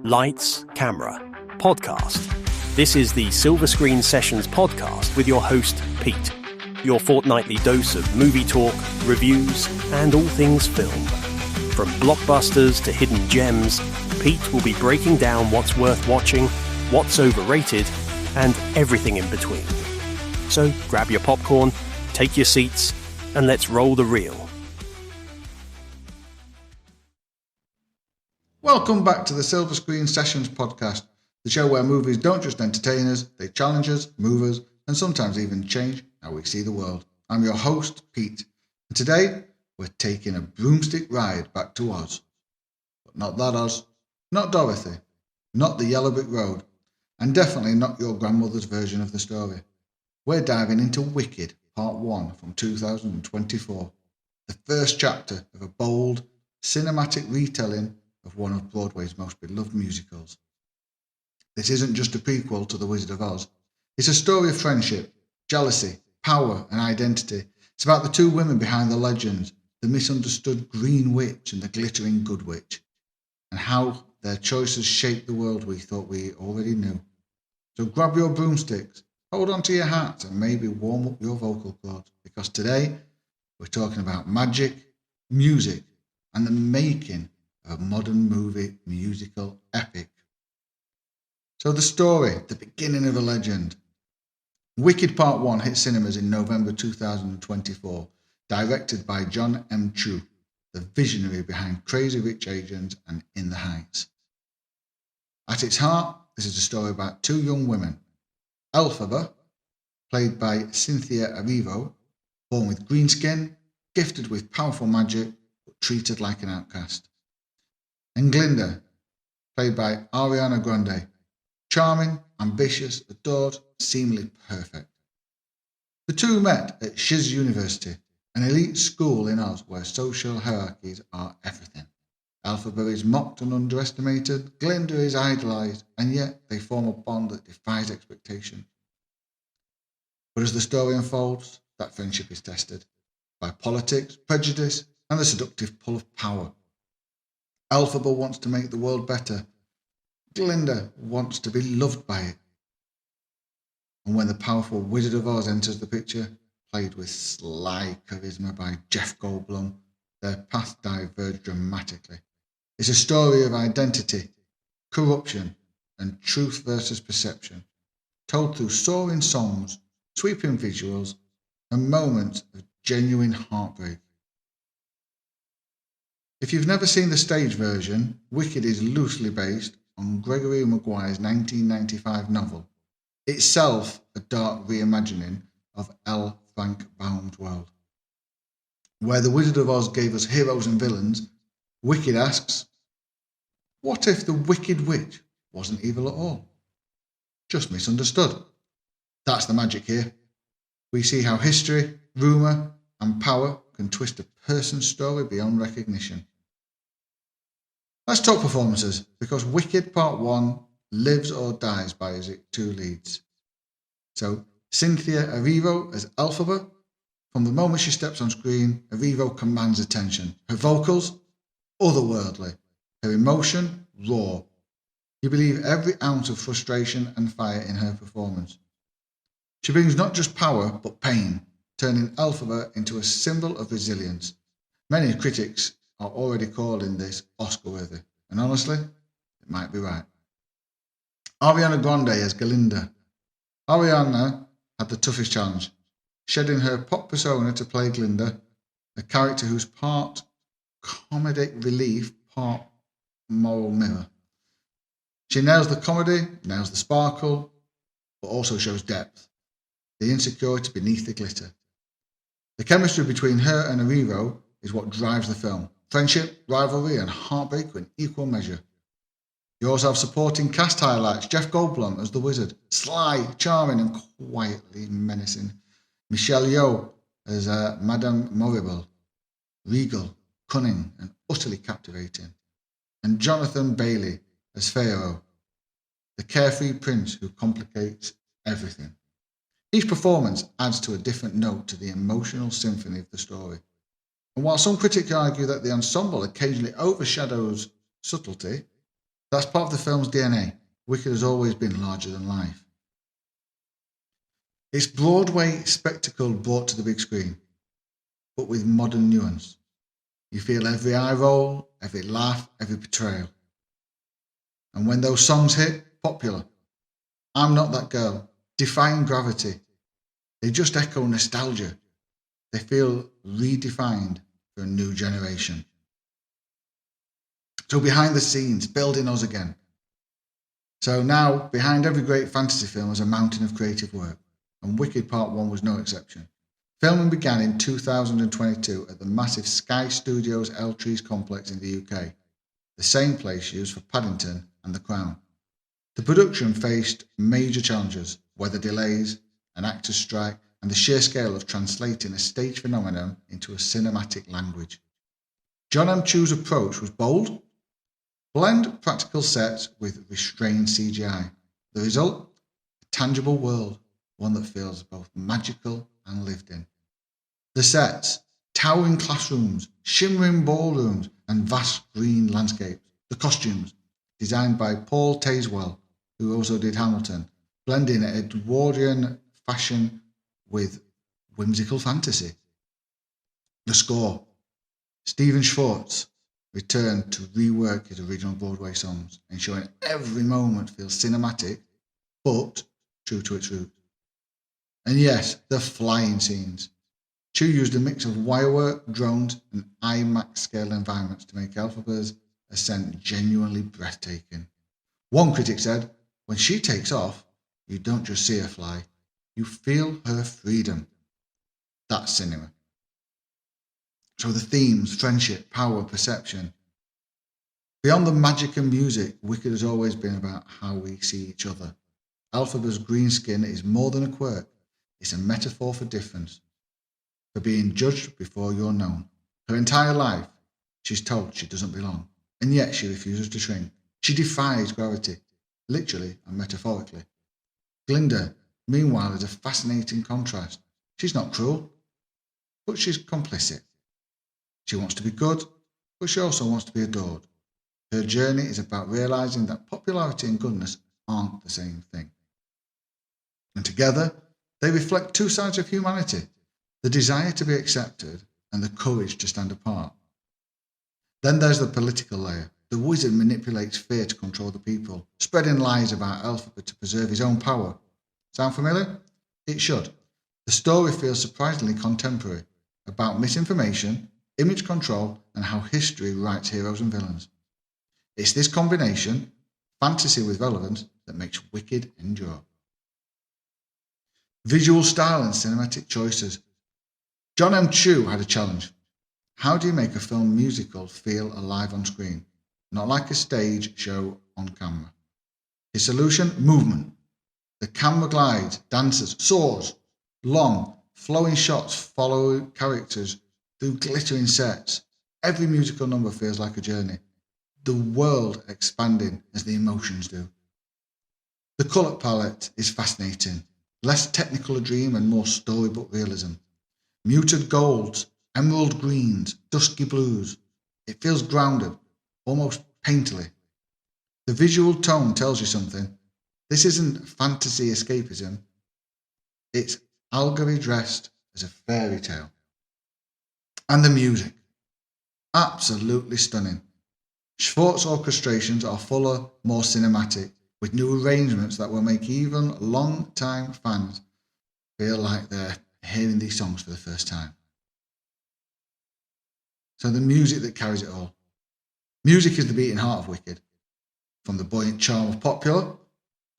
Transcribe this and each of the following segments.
Lights, camera, podcast. This is the Silver Screen Sessions podcast with your host, Pete. Your fortnightly dose of movie talk, reviews, and all things film. From blockbusters to hidden gems, Pete will be breaking down what's worth watching, what's overrated, and everything in between. So grab your popcorn, take your seats, and let's roll the reel. Welcome back to the Silver Screen Sessions podcast, the show where movies don't just entertain us, they challenge us, move us, and sometimes even change how we see the world. I'm your host, Pete, and today we're taking a broomstick ride back to Oz. But not that Oz, not Dorothy, not the Yellow Brick Road, and definitely not your grandmother's version of the story. We're diving into Wicked, Part 1 from 2024, the first chapter of a bold, cinematic retelling of one of Broadway's most beloved musicals. This isn't just a prequel to The Wizard of Oz. It's a story of friendship, jealousy, power, and identity. It's about the two women behind the legends, the misunderstood Green Witch and the glittering Good Witch, and how their choices shaped the world we thought we already knew. So grab your broomsticks, hold on to your hats, and maybe warm up your vocal cords, because today we're talking about magic, music, and the making a modern movie musical epic. So the story, the beginning of a legend. Wicked Part 1 hit cinemas in November 2024, directed by Jon M, the visionary behind Crazy Rich Asians and In the Heights. At its heart, this is a story about two young women. Elphaba, played by Cynthia Erivo, born with green skin, gifted with powerful magic, but treated like an outcast. And Glinda, played by Ariana Grande, charming, ambitious, adored, seemingly perfect. The two met at Shiz University, an elite school in Oz where social hierarchies are everything. Elphaba is mocked and underestimated, Glinda is idolised, and yet they form a bond that defies expectation. But as the story unfolds, that friendship is tested by politics, prejudice, and the seductive pull of power. Elphaba wants to make the world better. Glinda wants to be loved by it. And when the powerful Wizard of Oz enters the picture, played with sly charisma by Jeff Goldblum, their paths diverge dramatically. It's a story of identity, corruption, and truth versus perception, told through soaring songs, sweeping visuals, and moments of genuine heartbreak. If you've never seen the stage version, Wicked is loosely based on Gregory Maguire's 1995 novel, itself a dark reimagining of L. Frank Baum's world. Where The Wizard of Oz gave us heroes and villains, Wicked asks, what if the Wicked Witch wasn't evil at all? Just misunderstood. That's the magic here. We see how history, rumour, and power can twist a person's story beyond recognition. Let's talk performances, because Wicked Part 1 lives or dies by its two leads. So, Cynthia Erivo as Elphaba. From the moment she steps on screen, Erivo commands attention. Her vocals, otherworldly. Her emotion, raw. You believe every ounce of frustration and fire in her performance. She brings not just power, but pain, turning Elphaba into a symbol of resilience. Many critics are already calling this Oscar-worthy, and honestly, it might be right. Ariana Grande as Glinda. Ariana had the toughest challenge, shedding her pop persona to play Glinda, a character who's part comedic relief, part moral mirror. She nails the comedy, nails the sparkle, but also shows depth, the insecurity beneath the glitter. The chemistry between her and Erivo is what drives the film. Friendship, rivalry, and heartbreak in equal measure. You also have supporting cast highlights. Jeff Goldblum as the Wizard, sly, charming, and quietly menacing. Michelle Yeoh as Madame Morrible, regal, cunning, and utterly captivating. And Jonathan Bailey as Pharaoh, the carefree prince who complicates everything. Each performance adds to a different note to the emotional symphony of the story. And while some critics argue that the ensemble occasionally overshadows subtlety, That's part of the film's DNA. Wicked has always been larger than life. It's Broadway spectacle brought to the big screen, but with modern nuance. You feel every eye roll, every laugh, every betrayal. And when those songs hit, popular, I'm Not That Girl, Defying Gravity, they just echo nostalgia. They feel redefined for a new generation. So behind the scenes, building us again. So now, behind every great fantasy film is a mountain of creative work, and Wicked Part 1 was no exception. Filming began in 2022 at the massive Sky Studios Eltrees complex in the UK, the same place used for Paddington and The Crown. The production faced major challenges, weather delays, an actor's strike, and the sheer scale of translating a stage phenomenon into a cinematic language. Jon M's approach was bold. Blend practical sets with restrained CGI. The result? A tangible world, one that feels both magical and lived in. The sets, towering classrooms, shimmering ballrooms, and vast green landscapes. The costumes, designed by Paul Tazewell, who also did Hamilton, blending Edwardian fashion with whimsical fantasy. The score, Stephen Schwartz returned to rework his original Broadway songs, ensuring every moment feels cinematic, but true to its roots. And yes, the flying scenes. Chu used a mix of wirework, drones, and IMAX scale environments to make Elphaba's ascent genuinely breathtaking. One critic said, when she takes off, you don't just see her fly, you feel her freedom. That's cinema. So the themes, friendship, power, perception. Beyond the magic and music, Wicked has always been about how we see each other. Elphaba's green skin is more than a quirk. It's a metaphor for difference, for being judged before you're known. Her entire life, she's told she doesn't belong, and yet she refuses to shrink. She defies gravity, literally and metaphorically. Glinda, meanwhile, is a fascinating contrast. She's not cruel, but she's complicit. She wants to be good, but she also wants to be adored. Her journey is about realising that popularity and goodness aren't the same thing. And together, they reflect two sides of humanity, the desire to be accepted and the courage to stand apart. Then there's the political layer. The wizard manipulates fear to control the people, spreading lies about Elphaba to preserve his own power. Sound familiar? It should. The story feels surprisingly contemporary, about misinformation, image control, and how history writes heroes and villains. It's this combination, fantasy with relevance, that makes Wicked endure. Visual style and cinematic choices. Jon M had a challenge. How do you make a film musical feel alive on screen, not like a stage show on camera? His solution? Movement. The camera glides, dances, soars. Long, flowing shots follow characters through glittering sets. Every musical number feels like a journey, the world expanding as the emotions do. The colour palette is fascinating, less technical a dream and more storybook realism. Muted golds, emerald greens, dusky blues. It feels grounded, almost painterly. The visual tone tells you something. This isn't fantasy escapism. It's allegory dressed as a fairy tale. And the music. Absolutely stunning. Schwartz's orchestrations are fuller, more cinematic, with new arrangements that will make even long-time fans feel like they're hearing these songs for the first time. So the music that carries it all. Music is the beating heart of Wicked. From the buoyant charm of Popular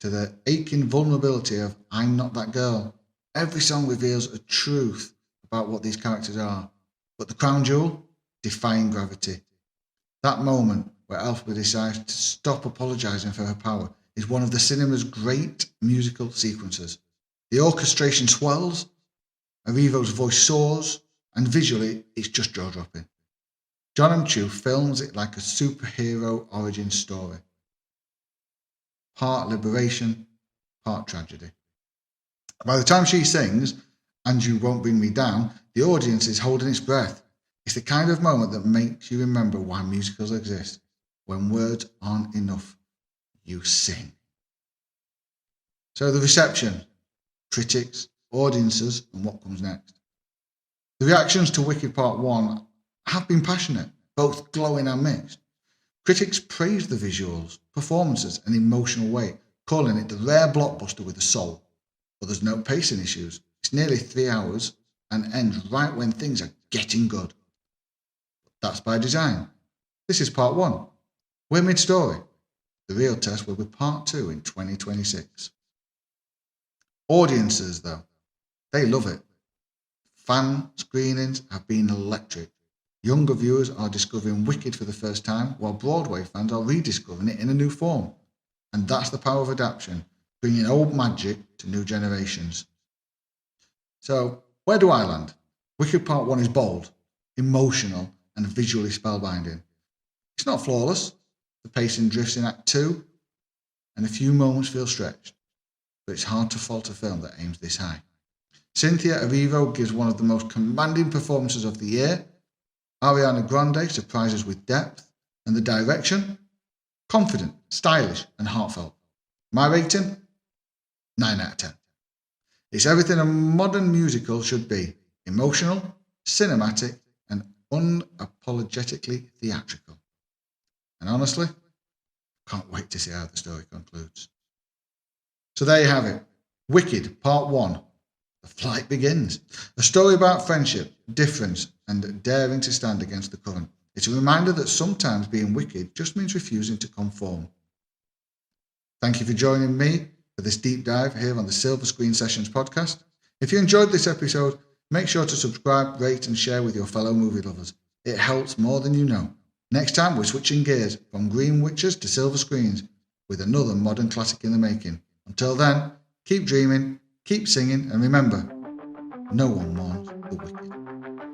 to the aching vulnerability of I'm Not That Girl. Every song reveals a truth about what these characters are. But the crown jewel? Defying gravity. That moment where Elphaba decides to stop apologising for her power is one of the cinema's great musical sequences. The orchestration swells, Erivo's voice soars, and visually it's just jaw-dropping. Jon M films it like a superhero origin story. Part liberation, part tragedy. By the time she sings, And You Won't Bring Me Down, the audience is holding its breath. It's the kind of moment that makes you remember why musicals exist, when words aren't enough you sing. So the reception, critics, audiences, and what comes next. The reactions to Wicked Part 1 have been passionate, both glowing and mixed. Critics praise the visuals, performances, and emotional weight, calling it the rare blockbuster with a soul. But there's no pacing issues. It's nearly 3 hours and ends right when things are getting good. That's by design. This is Part 1. We're mid-story. The real test will be Part 2 in 2026. Audiences, though, they love it. Fan screenings have been electric. Younger viewers are discovering Wicked for the first time, while Broadway fans are rediscovering it in a new form. And that's the power of adaptation, bringing old magic to new generations. So, where do I land? Wicked Part 1 is bold, emotional, and visually spellbinding. It's not flawless. The pacing drifts in Act 2, and a few moments feel stretched. But it's hard to fault a film that aims this high. Cynthia Erivo gives one of the most commanding performances of the year. Ariana Grande surprises with depth, and the direction? Confident, stylish, and heartfelt. My rating? 9 out of 10. It's everything a modern musical should be. Emotional, cinematic, and unapologetically theatrical. And honestly, can't wait to see how the story concludes. So there you have it. Wicked Part 1. The flight begins. A story about friendship, difference, and daring to stand against the current. It's a reminder that sometimes being wicked just means refusing to conform. Thank you for joining me for this deep dive here on the Silver Screen Sessions podcast. If you enjoyed this episode, make sure to subscribe, rate, and share with your fellow movie lovers. It helps more than you know. Next time, we're switching gears from green witches to silver screens with another modern classic in the making. Until then, keep dreaming, keep singing, and remember, no one mourns the wicked.